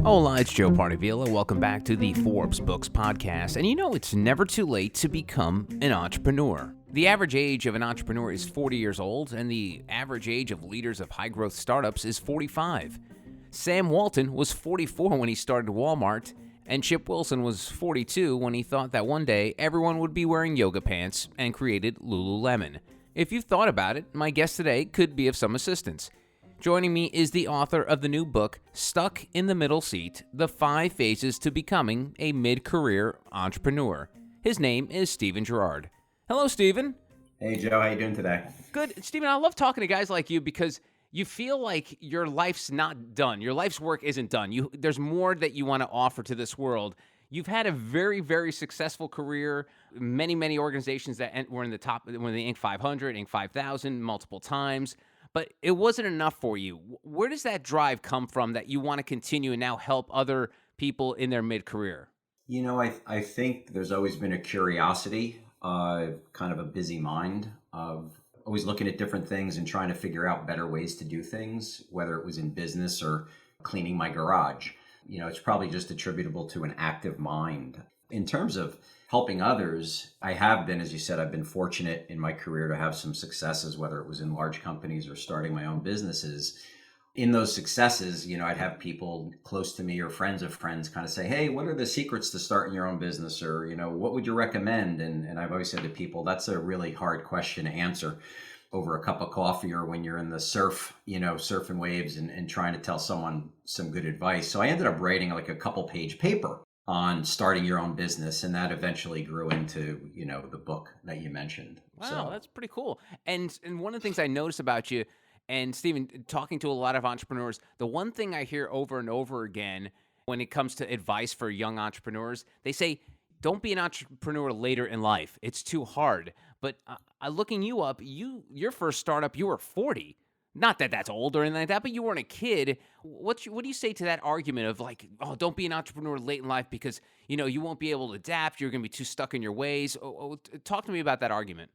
Hola, it's Joe Partivilla. Welcome back to the Forbes Books podcast. And you know, it's never too late to become an entrepreneur. The average age of an entrepreneur is 40 years old, and the average age of leaders of high-growth startups is 45. Sam Walton was 44 when he started Walmart, and Chip Wilson was 42 when he thought that one day everyone would be wearing yoga pants and created Lululemon. If you've thought about it, my guest today could be of some assistance. Joining me is the author of the new book, Stuck in the Middle Seat, The 5 Phases to Becoming a Mid-Career Entrepreneur. His name is Stephen Gerard. Hello, Stephen. Hey, Joe. How you doing today? Good. Stephen, I love talking to guys like you because you feel like your life's not done. Your life's work isn't done. There's more that you want to offer to this world. You've had a very, very successful career, many organizations that were in the top, were in the Inc. 500, Inc. 5000 multiple times. But it wasn't enough for you. Where does that drive come from that you want to continue and now help other people in their mid-career? You know, I think there's always been a curiosity, kind of a busy mind of always looking at different things and trying to figure out better ways to do things, whether it was in business or cleaning my garage. You know, it's probably just attributable to an active mind. In terms of helping others, I have been, as you said, I've been fortunate in my career to have some successes, whether it was in large companies or starting my own businesses. In those successes, you know, I'd have people close to me or friends of friends kind of say, hey, what are the secrets to starting your own business? Or, you know, what would you recommend? And I've always said to people, that's a really hard question to answer over a cup of coffee or when you're in the surf, you know, surfing waves and trying to tell someone some good advice. So I ended up writing like a couple page paper on starting your own business, and that eventually grew into, you know, the book that you mentioned. Wow, that's pretty cool. And one of the things I notice about you, and Stephen, talking to a lot of entrepreneurs, the one thing I hear over and over again when it comes to advice for young entrepreneurs, they say, don't be an entrepreneur later in life. It's too hard. But looking you up, your first startup, you were 40. Not that that's old or anything like that, but you weren't a kid. What do you say to that argument of like, oh, don't be an entrepreneur late in life because, you know, you won't be able to adapt. You're going to be too stuck in your ways. Talk to me about that argument.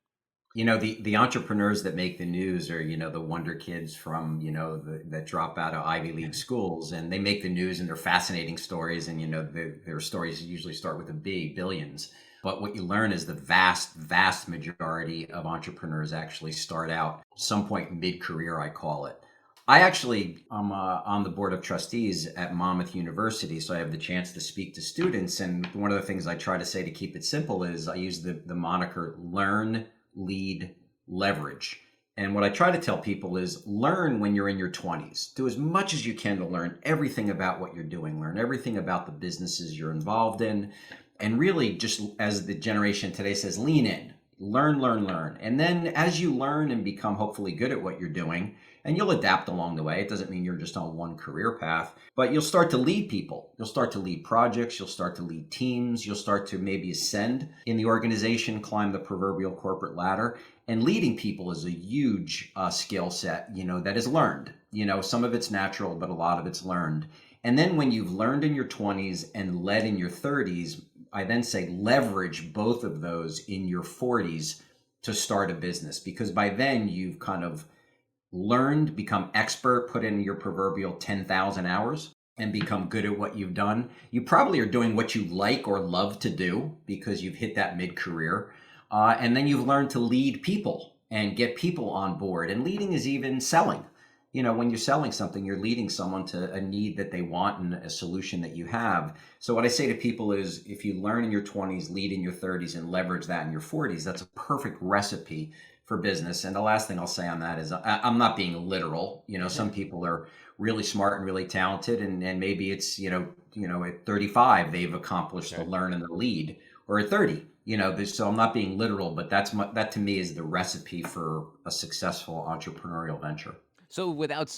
You know, the entrepreneurs that make the news are, you know, the wonder kids from, you know, that drop out of Ivy League schools, and they make the news and they're fascinating stories. And, you know, their stories usually start with a B, billions. But what you learn is the vast majority of entrepreneurs actually start out some point mid-career, I call it. I'm on the board of trustees at Monmouth University, so I have the chance to speak to students. And one of the things I try to say to keep it simple is I use the moniker learn, lead, leverage. And what I try to tell people is learn when you're in your 20s. Do as much as you can to learn everything about what you're doing. Learn everything about the businesses you're involved in. And really, just as the generation today says, lean in, learn. And then as you learn and become hopefully good at what you're doing, and you'll adapt along the way. It doesn't mean you're just on one career path, but you'll start to lead people. You'll start to lead projects. You'll start to lead teams. You'll start to maybe ascend in the organization, climb the proverbial corporate ladder. And leading people is a huge skill set, you know, that is learned. You know, some of it's natural, but a lot of it's learned. And then when you've learned in your 20s and led in your 30s, I then say leverage both of those in your 40s to start a business, because by then you've kind of learned, become expert, put in your proverbial 10,000 hours and become good at what you've done. You probably are doing what you like or love to do because you've hit that mid-career. And then you've learned to lead people and get people on board. And leading is even selling. You know, when you're selling something, you're leading someone to a need that they want and a solution that you have. So what I say to people is if you learn in your 20s, lead in your 30s, and leverage that in your 40s, that's a perfect recipe for business. And the last thing I'll say on that is I'm not being literal. You know, some people are really smart and really talented, and maybe it's, you know, at 35, they've accomplished the learn and the lead, or at 30. You know, so I'm not being literal, but that to me is the recipe for a successful entrepreneurial venture. So without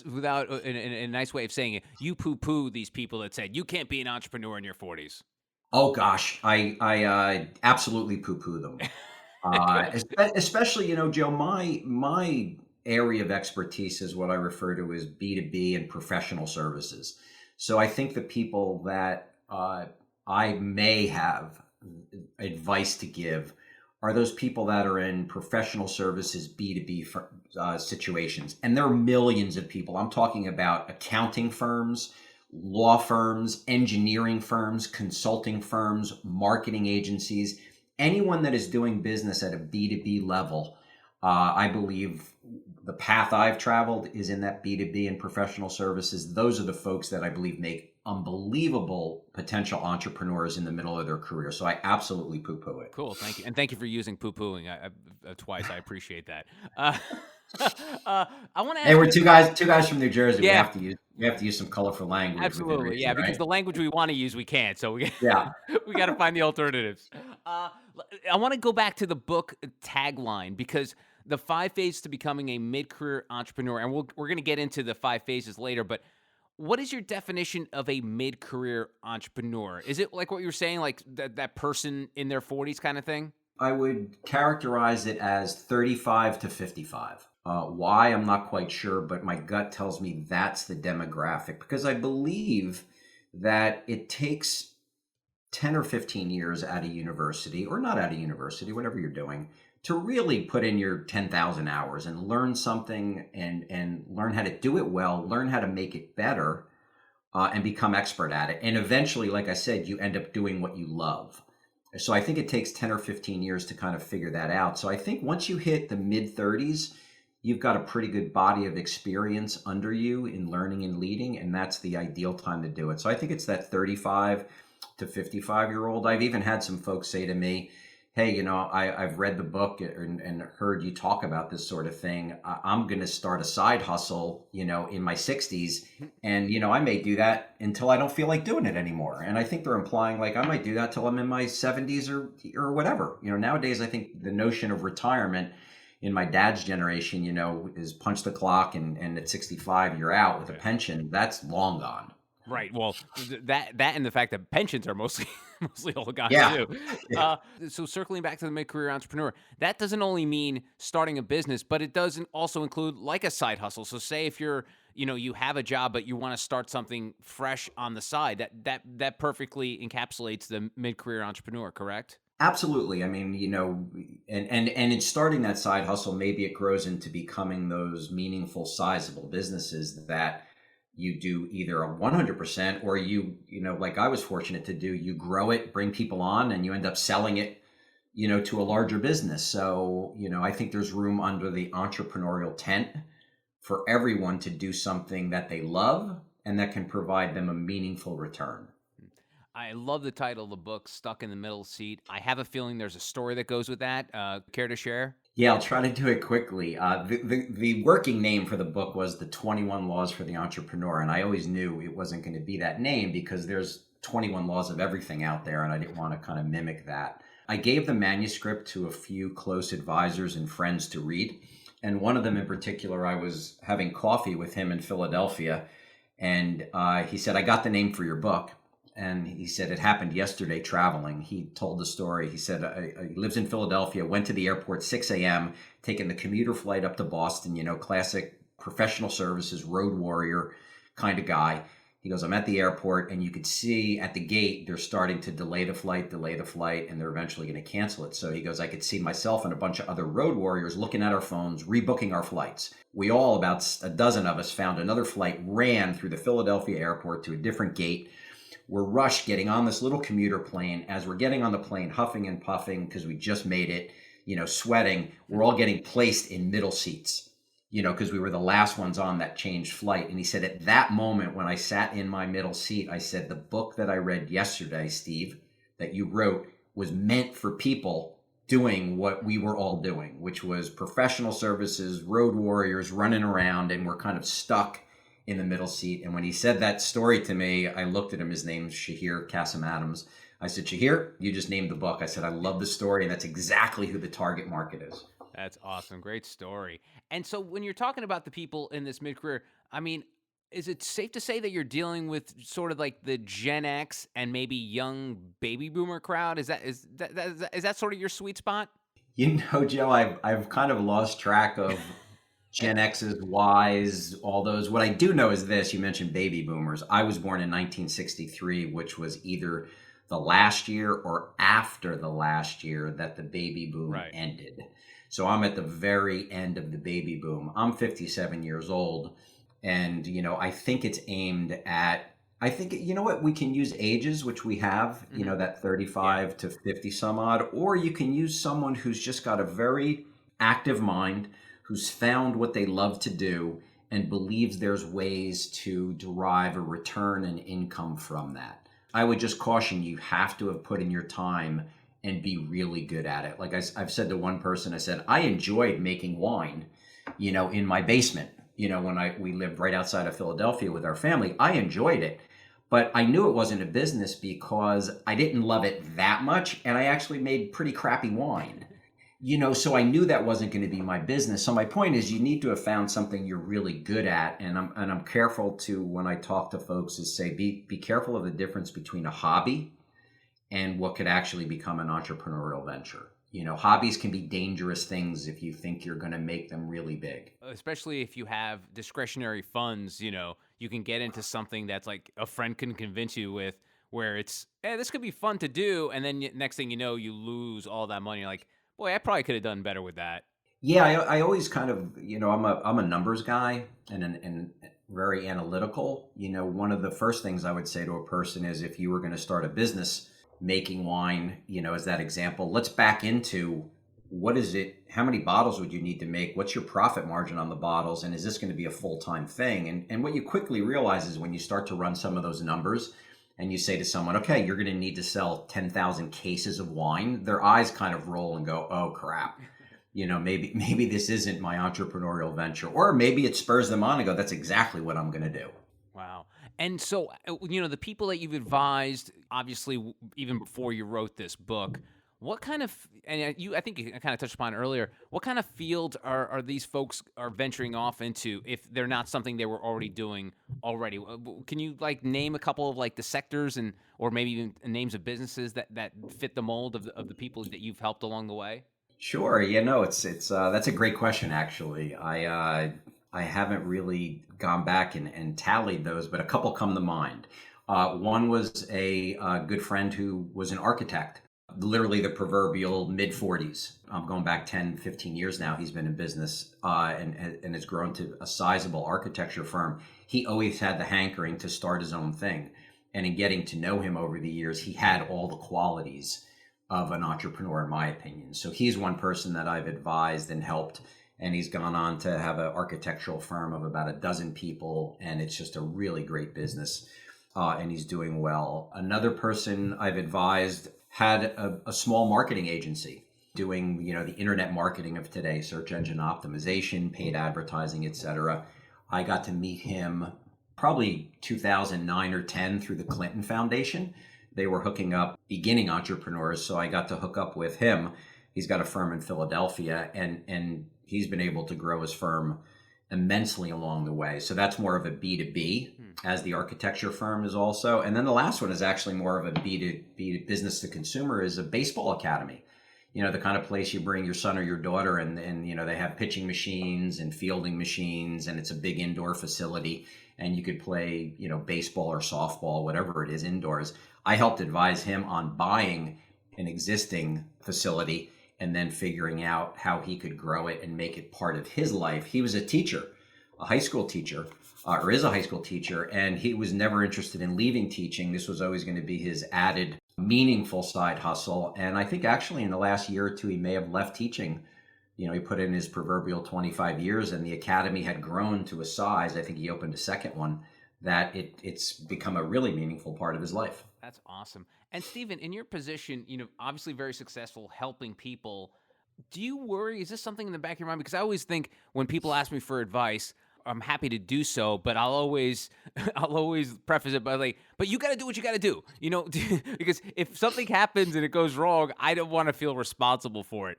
a nice way of saying it, you poo-poo these people that said you can't be an entrepreneur in your 40s. Oh gosh, I absolutely poo-poo them. Especially, you know, Joe, my area of expertise is what I refer to as B2B and professional services. So I think the people that I may have advice to give are those people that are in professional services, B2B situations. And there are millions of people. I'm talking about accounting firms, law firms, engineering firms, consulting firms, marketing agencies, anyone that is doing business at a B2B level. I believe the path I've traveled is in that B2B and professional services. Those are the folks that I believe make unbelievable potential entrepreneurs in the middle of their career. So I absolutely poo-poo it. Cool, thank you, and thank you for using poo-pooing twice. I appreciate that. I want to Hey, ask we're you. two guys from New Jersey. We Yeah, have to use some colorful language within absolutely. reason, Yeah, because right? the language we want to use, we can't. So Yeah. we got to find the alternatives. I want to go back to the book tagline because the 5 phases to becoming a mid-career entrepreneur, and we're going to get into the 5 phases later. But what is your definition of a mid-career entrepreneur? Is it like what you were saying, like that person in their 40s kind of thing? I would characterize it as 35 to 55. Why, I'm not quite sure, but my gut tells me that's the demographic because I believe that it takes 10 or 15 years at a university, or not at a university, whatever you're doing, to really put in your 10,000 hours and learn something and learn how to do it well, learn how to make it better, and become expert at it. And eventually, like I said, you end up doing what you love. So I think it takes 10 or 15 years to kind of figure that out. So I think once you hit the mid 30s, you've got a pretty good body of experience under you in learning and leading, and that's the ideal time to do it. So I think it's that 35 to 55-year-old. I've even had some folks say to me, hey, I've read the book and heard you talk about this sort of thing. I'm going to start a side hustle, in my 60s. And, I may do that until I don't feel like doing it anymore. And I think they're implying like I might do that till I'm in my 70s or whatever. Nowadays, I think the notion of retirement in my dad's generation, is punch the clock and at 65, you're out with a pension. That's long gone. Right. Well, that and the fact that pensions are mostly mostly all gone Yeah. too. So circling back to the mid-career entrepreneur, that doesn't only mean starting a business, but it does also include like a side hustle. So say if you're, you have a job, but you want to start something fresh on the side, that perfectly encapsulates the mid-career entrepreneur, correct? Absolutely. I mean, and in starting that side hustle, maybe it grows into becoming those meaningful, sizable businesses that you do either a 100% or like I was fortunate to do, you grow it, bring people on, and you end up selling it, to a larger business. So, I think there's room under the entrepreneurial tent for everyone to do something that they love and that can provide them a meaningful return. I love the title of the book, Stuck in the Middle Seat. I have a feeling there's a story that goes with that. Care to share? Yeah, I'll try to do it quickly. The working name for the book was The 21 Laws for the Entrepreneur. And I always knew it wasn't going to be that name because there's 21 laws of everything out there. And I didn't want to kind of mimic that. I gave the manuscript to a few close advisors and friends to read. And one of them in particular, I was having coffee with him in Philadelphia. And he said, I got the name for your book. And he said, it happened yesterday traveling. He told the story. He said, he lives in Philadelphia, went to the airport 6 a.m., taking the commuter flight up to Boston, classic professional services, road warrior kind of guy. He goes, I'm at the airport, and you could see at the gate, they're starting to delay the flight, and they're eventually going to cancel it. So he goes, I could see myself and a bunch of other road warriors looking at our phones, rebooking our flights. We all, about a dozen of us, found another flight, ran through the Philadelphia airport to a different gate. We're rushed getting on this little commuter plane. As we're getting on the plane, huffing and puffing because we just made it, sweating, we're all getting placed in middle seats, because we were the last ones on that changed flight. And he said, at that moment when I sat in my middle seat, I said, the book that I read yesterday, Steve, that you wrote was meant for people doing what we were all doing, which was professional services, road warriors running around, and we're kind of stuck in the middle seat. And when he said that story to me, I looked at him. His name's Shahir Kasim Adams. I said, Shahir, you just named the book. I said, I love the story, and that's exactly who the target market is. That's awesome. Great story. And so when you're talking about the people in this mid-career, I mean, is it safe to say that you're dealing with sort of like the Gen X and maybe young baby boomer crowd? Is that sort of your sweet spot? Joe, I've kind of lost track of Gen X's, Y's, all those. What I do know is this. You mentioned baby boomers. I was born in 1963, which was either the last year or after the last year that the baby boom ended. So I'm at the very end of the baby boom. I'm 57 years old. And, I think it's aimed at, I think, you know what, we can use ages, which we have, Hmm. that Yeah. 35 to 50 some odd, or you can use someone who's just got a very active mind, who's found what they love to do and believes there's ways to derive a return and income from that. I would just caution you have to have put in your time and be really good at it. Like I've said to one person, I said, I enjoyed making wine, in my basement. When we lived right outside of Philadelphia with our family, I enjoyed it, but I knew it wasn't a business because I didn't love it that much, and I actually made pretty crappy wine. So I knew that wasn't going to be my business. So my point is, you need to have found something you're really good at, and I'm careful to, when I talk to folks, is say be careful of the difference between a hobby and what could actually become an entrepreneurial venture. Hobbies can be dangerous things if you think you're going to make them really big. Especially if you have discretionary funds, you can get into something that's like a friend can convince you with, where it's, hey, this could be fun to do. And then next thing you know, you lose all that money. You're like, boy, I probably could have done better with that. Yeah, I always kind of, I'm a numbers guy and very analytical. One of the first things I would say to a person is, if you were going to start a business making wine, as that example, let's back into, what is it? How many bottles would you need to make? What's your profit margin on the bottles? And is this going to be a full-time thing? And what you quickly realize is, when you start to run some of those numbers and you say to someone, okay, you're going to need to sell 10,000 cases of wine, their eyes kind of roll and go, oh crap. Maybe this isn't my entrepreneurial venture, or maybe it spurs them on and go, that's exactly what I'm going to do. Wow. And so, the people that you've advised, obviously, even before you wrote this book, what kind of, and I think you kind of touched upon it earlier, what kind of fields are these folks are venturing off into if they're not something they were already doing already? Can you like name a couple of like the sectors, and or maybe even names of businesses that fit the mold of the people that you've helped along the way? Sure. Yeah, no, it's that's a great question, actually. I haven't really gone back and tallied those, but a couple come to mind. One was a good friend who was an architect, literally the proverbial mid 40s. I'm going back 10, 15 years now. He's been in business, and has grown to a sizable architecture firm. He always had the hankering to start his own thing. And in getting to know him over the years, he had all the qualities of an entrepreneur, in my opinion. So he's one person that I've advised and helped, and he's gone on to have an architectural firm of about a dozen people, and it's just a really great business, and he's doing well. Another person I've advised had a small marketing agency doing, the internet marketing of today, search engine optimization, paid advertising, etc. I got to meet him probably 2009 or 10 through the Clinton Foundation. They were hooking up beginning entrepreneurs, so I got to hook up with him. He's got a firm in Philadelphia, and he's been able to grow his firm immensely along the way. So that's more of a B2B, as the architecture firm is also. And then the last one is actually more of a B2B, business to consumer, is a baseball academy. The kind of place you bring your son or your daughter, and they have pitching machines and fielding machines, and it's a big indoor facility, and you could play, baseball or softball, whatever it is, indoors. I helped advise him on buying an existing facility and then figuring out how he could grow it and make it part of his life. He was a teacher, a high school teacher, or is a high school teacher, and he was never interested in leaving teaching. This was always going to be his added meaningful side hustle. And I think actually in the last year or two, he may have left teaching. He put in his proverbial 25 years, and the academy had grown to a size, I think he opened a second one, that it's become a really meaningful part of his life. That's awesome. And Stephen, in your position, obviously very successful helping people. Do you worry? Is this something in the back of your mind? Because I always think when people ask me for advice, I'm happy to do so, but I'll always, I'll always preface it by like, but you got to do what you got to do, because if something happens and it goes wrong, I don't want to feel responsible for it.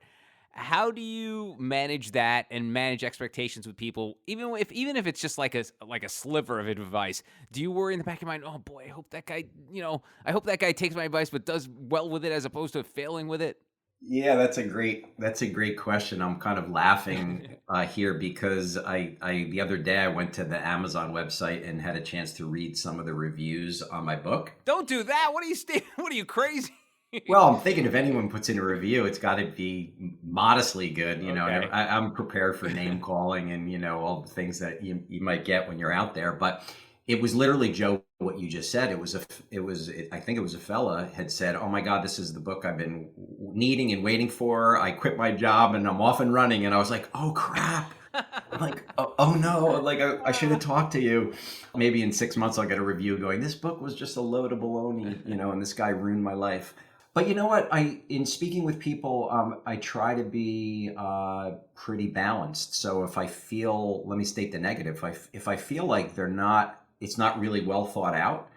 How do you manage that and manage expectations with people, even if it's just like a sliver of advice? Do you worry in the back of your mind, oh boy, I hope that guy, I hope that guy takes my advice but does well with it as opposed to failing with it? Yeah, that's a great question. I'm kind of laughing here because I the other day I went to the Amazon website and had a chance to read some of the reviews on my book. Don't do that. What are you, What are you, crazy? Well, I'm thinking if anyone puts in a review, it's got to be modestly good. Okay. I'm prepared for name calling and all the things that you might get when you're out there. But It was literally, Joe, what you just said. I think it was a fella had said, "Oh my God, this is the book I've been needing and waiting for. I quit my job and I'm off and running." And I was like, "Oh crap." I'm like, oh no, like I should have talked to you. Maybe in 6 months I'll get a review going, "This book was just a load of baloney, and this guy ruined my life." But you know what? In speaking with people, I try to be pretty balanced. So if I feel, let me state the negative. If I feel like it's not really well thought out,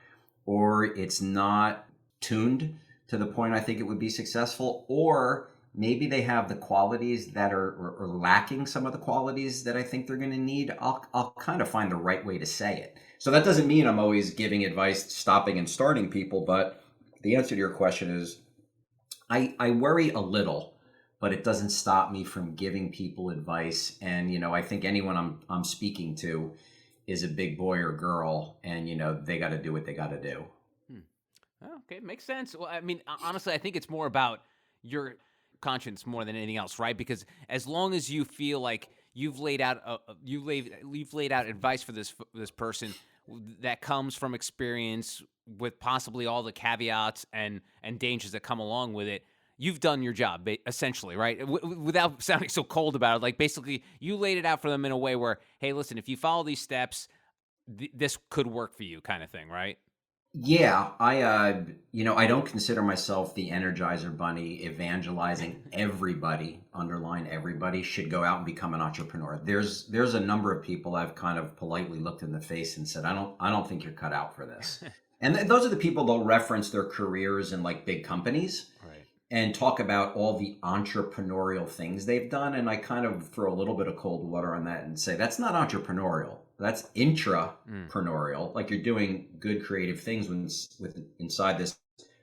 or it's not tuned to the point I think it would be successful, or maybe they have the qualities that are or lacking some of the qualities that I think they're going to need, I'll kind of find the right way to say it. So that doesn't mean I'm always giving advice, stopping and starting people, but the answer to your question is I worry a little, but it doesn't stop me from giving people advice. And, I think anyone I'm speaking to is a big boy or girl, and, they got to do what they got to do. Okay, makes sense. Well, I mean, honestly, I think it's more about your conscience more than anything else, right? Because as long as you feel like you've laid out advice for this person that comes from experience with possibly all the caveats and dangers that come along with it, you've done your job essentially, right? Without sounding so cold about it, like basically you laid it out for them in a way where, hey, listen, if you follow these steps, this could work for you, kind of thing, right? Yeah, I don't consider myself the Energizer Bunny evangelizing everybody, underline everybody, should go out and become an entrepreneur. There's a number of people I've kind of politely looked in the face and said, I don't think you're cut out for this. And those are the people that'll reference their careers in like big companies Right. and talk about all the entrepreneurial things they've done. And I kind of throw a little bit of cold water on that and say, that's not entrepreneurial. That's intrapreneurial. Like you're doing good creative things inside this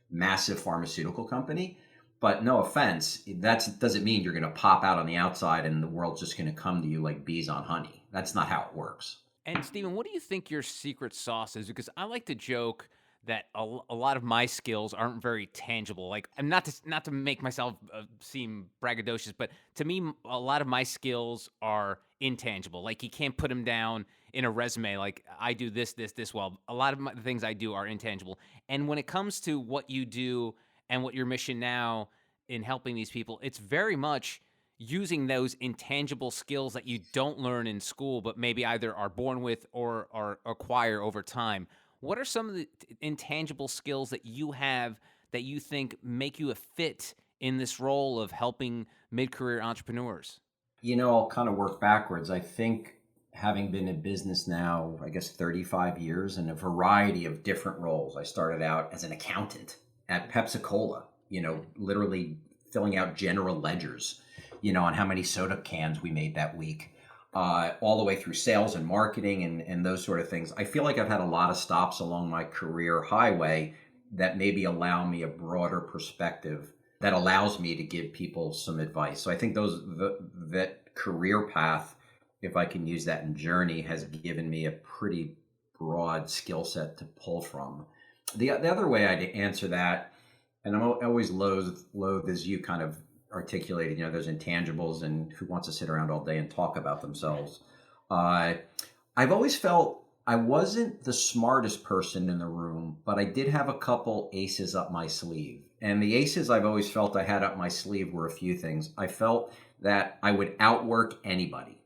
massive pharmaceutical company. But no offense, that doesn't mean you're going to pop out on the outside and the world's just going to come to you like bees on honey. That's not how it works. And Stephen, what do you think your secret sauce is? Because I like to joke that a lot of my skills aren't very tangible. Like, I'm not to make myself seem braggadocious, but to me, a lot of my skills are intangible. Like, you can't put them down in a resume. Like, I do this well. A lot of the things I do are intangible. And when it comes to what you do and what your mission now in helping these people, it's very much using those intangible skills that you don't learn in school, but maybe either are born with or acquire over time. What are some of the intangible skills that you have that you think make you a fit in this role of helping mid-career entrepreneurs? I'll kind of work backwards. I think having been in business now, I guess 35 years in a variety of different roles. I started out as an accountant at Pepsi-Cola, literally filling out general ledgers, on how many soda cans we made that week. All the way through sales and marketing and those sort of things. I feel like I've had a lot of stops along my career highway that maybe allow me a broader perspective that allows me to give people some advice. So I think that career path, if I can use that in journey, has given me a pretty broad skill set to pull from. The other way I'd answer that, and I'm always loath as you kind of articulated, those intangibles and who wants to sit around all day and talk about themselves. I've always felt I wasn't the smartest person in the room, but I did have a couple aces up my sleeve. And the aces I've always felt I had up my sleeve were a few things. I felt that I would outwork anybody.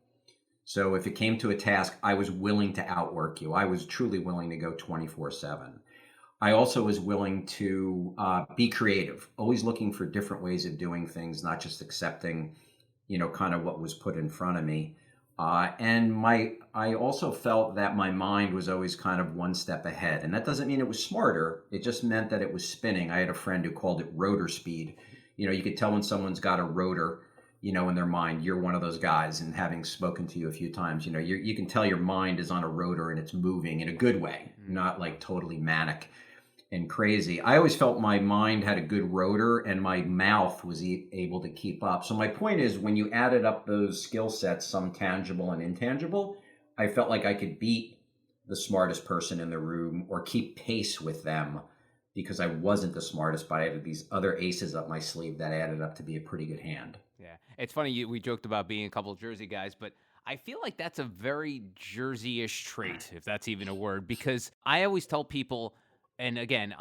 So if it came to a task, I was willing to outwork you. I was truly willing to go 24/7. I also was willing to be creative, always looking for different ways of doing things, not just accepting, kind of what was put in front of me. I also felt that my mind was always kind of one step ahead. And that doesn't mean it was smarter. It just meant that it was spinning. I had a friend who called it rotor speed. You could tell when someone's got a rotor, in their mind. You're one of those guys. And having spoken to you a few times, you can tell your mind is on a rotor and it's moving in a good way, not like totally manic and crazy. I always felt my mind had a good rotor and my mouth was able to keep up. So my point is, when you added up those skill sets, some tangible and intangible, I felt like I could beat the smartest person in the room or keep pace with them because I wasn't the smartest, but I had these other aces up my sleeve that added up to be a pretty good hand. Yeah, it's funny. We joked about being a couple of Jersey guys, but I feel like that's a very Jersey-ish trait, if that's even a word, because I always tell people, and again,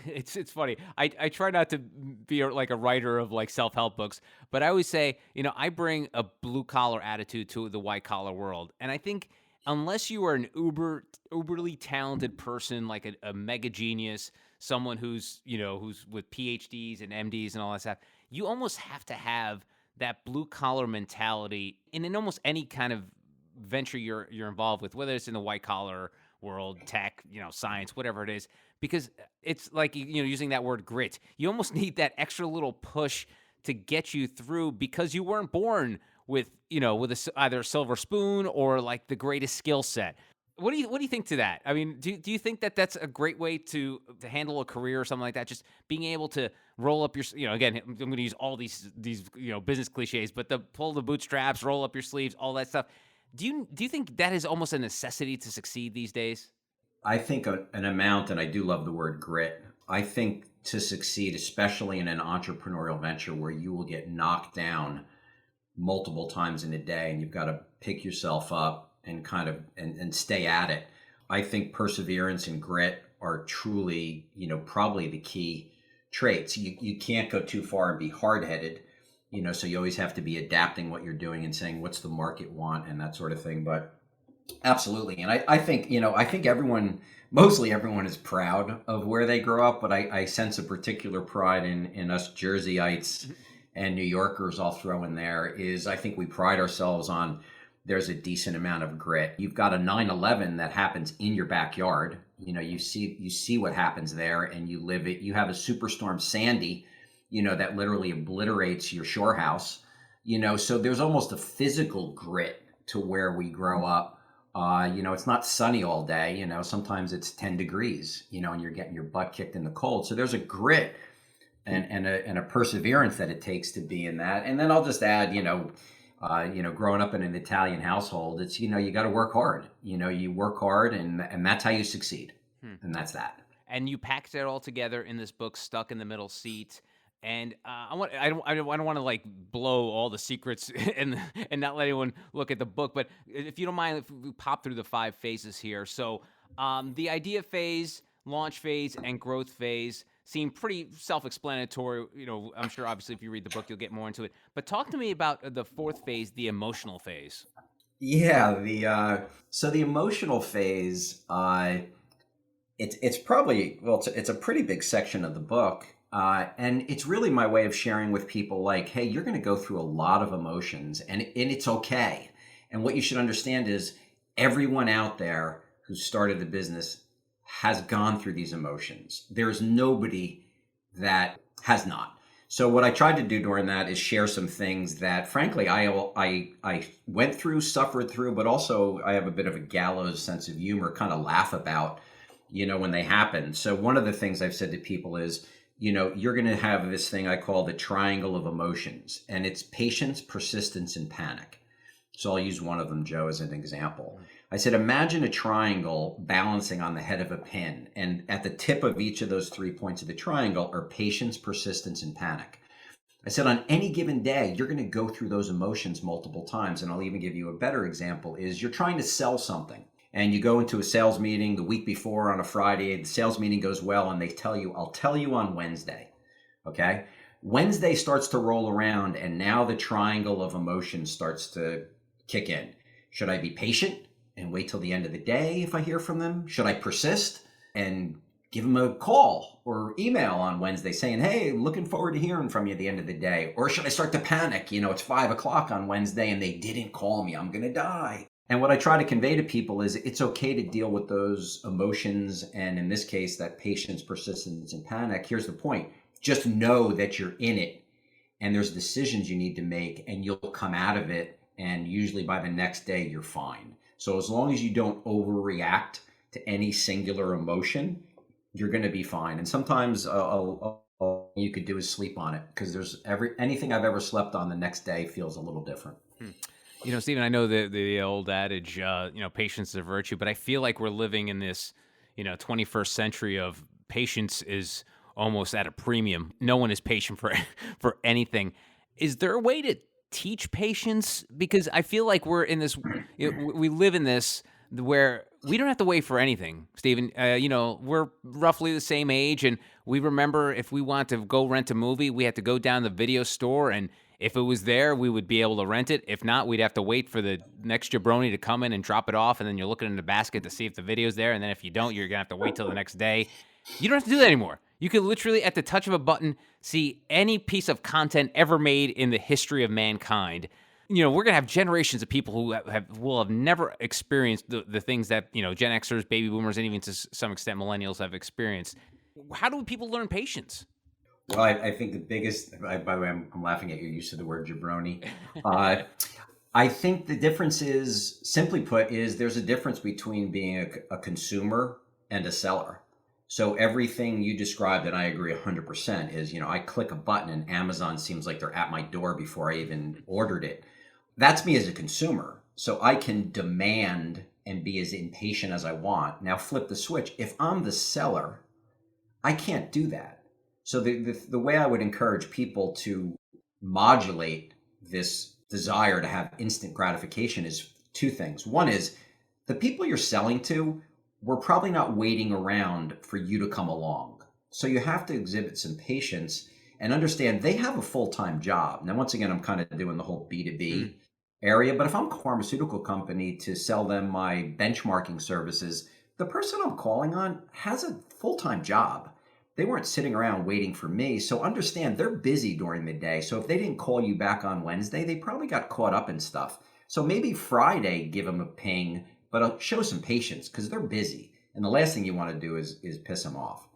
it's funny. I try not to be like a writer of like self-help books, but I always say, I bring a blue collar attitude to the white collar world, and I think unless you are an uberly talented person, like a mega genius, someone who's with PhDs and MDs and all that stuff, you almost have to have that blue collar mentality in almost any kind of venture you're involved with, whether it's in the white collar world, tech, science, whatever it is, because it's like, using that word grit. You almost need that extra little push to get you through because you weren't born with, either a silver spoon or like the greatest skill set. What do you think to that? I mean, do you think that that's a great way to handle a career or something like that? Just being able to roll up your, again, I'm going to use all these business cliches, but the pull the bootstraps, roll up your sleeves, all that stuff. Do you think that is almost a necessity to succeed these days? I think an amount, and I do love the word grit. I think to succeed, especially in an entrepreneurial venture where you will get knocked down multiple times in a day and you've got to pick yourself up and kind of and stay at it. I think perseverance and grit are truly, probably the key traits. You can't go too far and be hard-headed, so you always have to be adapting what you're doing and saying, what's the market want and that sort of thing. But absolutely. And I think, I think mostly everyone is proud of where they grow up, but I sense a particular pride in us Jerseyites and New Yorkers. I'll throw in there is I think we pride ourselves on there's a decent amount of grit. You've got a 9/11 that happens in your backyard. You see what happens there and you live it. You have a superstorm Sandy, that literally obliterates your shore house. So there's almost a physical grit to where we grow up. It's not sunny all day, sometimes it's 10 degrees, and you're getting your butt kicked in the cold. So there's a grit and a perseverance that it takes to be in that. And then I'll just add, growing up in an Italian household, it's, you got to work hard, you work hard and that's how you succeed. And that's that. And you packed it all together in this book, Stuck in the Middle Seat. And I don't want to like blow all the secrets and not let anyone look at the book. But if you don't mind, if we pop through the 5 phases here. So the idea phase, launch phase, and growth phase seem pretty self-explanatory. I'm sure obviously if you read the book, you'll get more into it. But talk to me about the 4th phase, the emotional phase. Yeah, so the emotional phase, it's probably, it's a pretty big section of the book. And it's really my way of sharing with people like, hey, you're going to go through a lot of emotions and it's okay. And what you should understand is everyone out there who started the business has gone through these emotions. There's nobody that has not. So what I tried to do during that is share some things that, frankly, I went through, suffered through, but also I have a bit of a gallows sense of humor, kind of laugh about, when they happen. So one of the things I've said to people is, you're going to have this thing I call the triangle of emotions, and it's patience, persistence, and panic. So I'll use one of them, Joe, as an example. I said, imagine a triangle balancing on the head of a pin, and at the tip of each of those 3 points of the triangle are patience, persistence, and panic. I said, on any given day, you're going to go through those emotions multiple times, and I'll even give you a better example, is you're trying to sell something. And you go into a sales meeting the week before on a Friday, the sales meeting goes well, and they tell you, I'll tell you on Wednesday, okay? Wednesday starts to roll around, and now the triangle of emotions starts to kick in. Should I be patient and wait till the end of the day if I hear from them? Should I persist and give them a call or email on Wednesday saying, hey, looking forward to hearing from you at the end of the day? Or should I start to panic? It's 5 o'clock on Wednesday, and they didn't call me. I'm going to die. And what I try to convey to people is it's okay to deal with those emotions. And in this case, that patience, persistence, and panic. Here's the point. Just know that you're in it and there's decisions you need to make and you'll come out of it. And usually by the next day, you're fine. So as long as you don't overreact to any singular emotion, you're going to be fine. And sometimes all you could do is sleep on it because anything I've ever slept on the next day feels a little different. Stephen, I know the old adage, patience is a virtue, but I feel like we're living in this, 21st century of patience is almost at a premium. No one is patient for anything. Is there a way to teach patience? Because I feel like we're in this, we live in this where we don't have to wait for anything, Stephen. We're roughly the same age, and we remember if we want to go rent a movie, we had to go down to the video store, and if it was there, we would be able to rent it. If not, we'd have to wait for the next jabroni to come in and drop it off, and then you're looking in the basket to see if the video's there, and then if you don't, you're gonna have to wait till the next day. You don't have to do that anymore. You can literally, at the touch of a button, see any piece of content ever made in the history of mankind. We're going to have generations of people who will have never experienced the things that, Gen Xers, baby boomers, and even to some extent millennials have experienced. How do people learn patience? Well, I think the biggest, by the way, I'm laughing at your use of the word jabroni. I think the difference is, simply put, is there's a difference between being a consumer and a seller. So everything you described, and I agree 100%, is, I click a button and Amazon seems like they're at my door before I even ordered it. That's me as a consumer. So I can demand and be as impatient as I want. Now flip the switch. If I'm the seller, I can't do that. So the way I would encourage people to modulate this desire to have instant gratification is two things. One is the people you're selling to, we're probably not waiting around for you to come along. So you have to exhibit some patience and understand they have a full-time job. Now, once again, I'm kind of doing the whole B2B area, but if I'm a pharmaceutical company to sell them my benchmarking services, the person I'm calling on has a full-time job. They weren't sitting around waiting for me. So understand they're busy during the day. So if they didn't call you back on Wednesday, they probably got caught up in stuff. So maybe Friday, give them a ping, but I'll show some patience because they're busy. And the last thing you want to do is piss them off.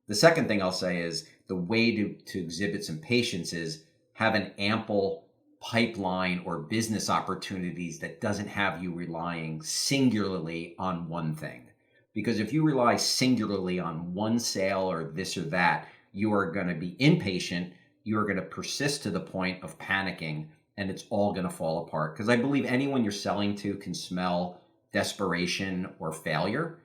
The second thing I'll say is the way to exhibit some patience is have an ample pipeline or business opportunities that doesn't have you relying singularly on one thing. Because if you rely singularly on one sale or this or that, you are going to be impatient. You are going to persist to the point of panicking, and it's all going to fall apart. Because I believe anyone you're selling to can smell desperation or failure,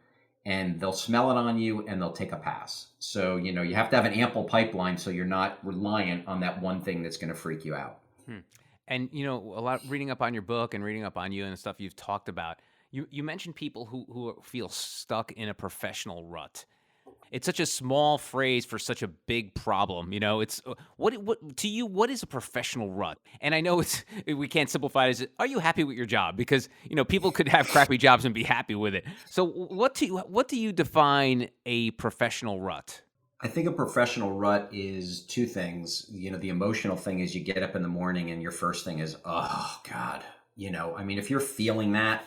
and they'll smell it on you and they'll take a pass. So, you have to have an ample pipeline so you're not reliant on that one thing that's going to freak you out. And, a lot reading up on your book and reading up on you and the stuff you've talked about, you mentioned people who feel stuck in a professional rut. It's such a small phrase for such a big problem. It's what to you, what is a professional rut? And I know we can't simplify it as, are you happy with your job? Because, people could have crappy jobs and be happy with it. So what do you define a professional rut? I think a professional rut is two things. The emotional thing is you get up in the morning and your first thing is, oh God, if you're feeling that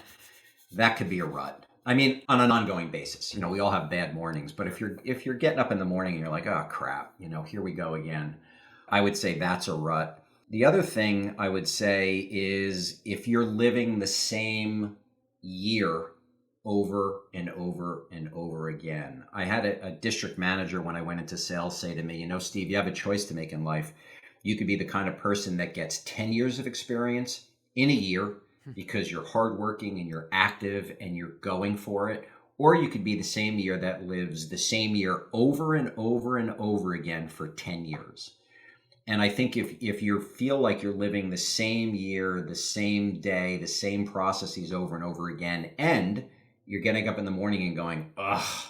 could be a rut. On an ongoing basis. We all have bad mornings, but if you're getting up in the morning and you're like, oh crap, here we go again, I would say that's a rut. The other thing I would say is if you're living the same year over and over and over again. I had a district manager when I went into sales say to me, Steve, you have a choice to make in life. You could be the kind of person that gets 10 years of experience in a year because you're hardworking and you're active and you're going for it. Or you could be the same year that lives the same year over and over and over again for 10 years. And I think if you feel like you're living the same year, the same day, the same processes over and over again, and you're getting up in the morning and going, ugh,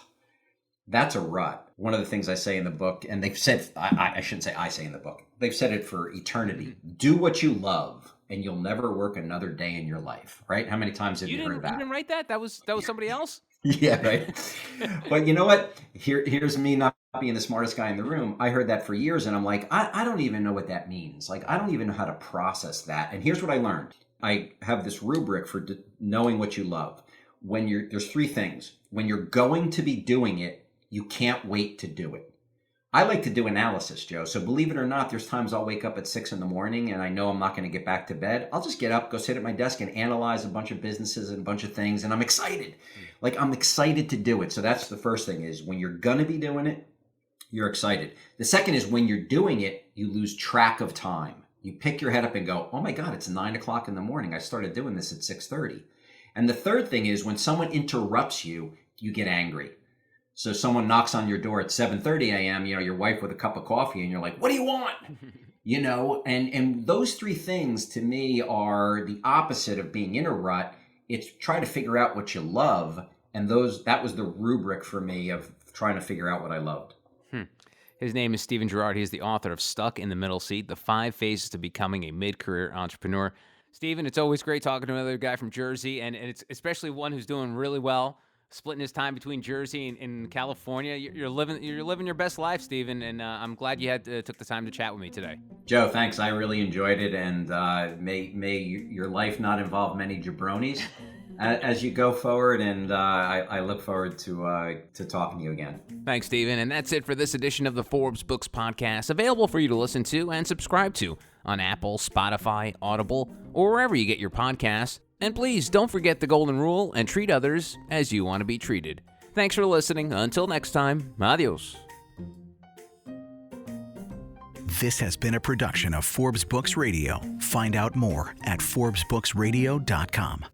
that's a rut. One of the things I say in the book, and they've said, I shouldn't say I say in the book, they've said it for eternity. Do what you love and you'll never work another day in your life, right? How many times have you heard that? You didn't write that? That was somebody else? Yeah, right. But you know what? Here's me not being the smartest guy in the room. I heard that for years and I'm like, I don't even know what that means. Like, I don't even know how to process that. And here's what I learned. I have this rubric for knowing what you love. There's three things. When you're going to be doing it, you can't wait to do it. I like to do analysis, Joe. So believe it or not, there's times I'll wake up at 6 a.m. and I know I'm not going to get back to bed. I'll just get up, go sit at my desk and analyze a bunch of businesses and a bunch of things. And I'm excited. Like, I'm excited to do it. So that's the first thing is when you're going to be doing it, you're excited. The second is when you're doing it, you lose track of time. You pick your head up and go, oh my God, it's 9 o'clock in the morning. I started doing this at 6:30. And the third thing is when someone interrupts you, you get angry. So someone knocks on your door at 7:30 a.m., your wife with a cup of coffee, and you're like, what do you want? And those three things to me are the opposite of being in a rut. It's try to figure out what you love. And that was the rubric for me of trying to figure out what I loved. His name is Stephen Gerard. He is the author of Stuck in the Middle Seat, The 5 Phases to Becoming a Mid-Career Entrepreneur. Stephen, it's always great talking to another guy from Jersey, and it's especially one who's doing really well, splitting his time between Jersey and California. You're living your best life, Stephen, and I'm glad you took the time to chat with me today. Joe, thanks. I really enjoyed it, and may your life not involve many jabronis as you go forward, and I look forward to talking to you again. Thanks, Stephen, and that's it for this edition of the Forbes Books Podcast, available for you to listen to and subscribe to on Apple, Spotify, Audible, or wherever you get your podcasts. And please don't forget the golden rule and treat others as you want to be treated. Thanks for listening. Until next time, adios. This has been a production of Forbes Books Radio. Find out more at ForbesBooksRadio.com.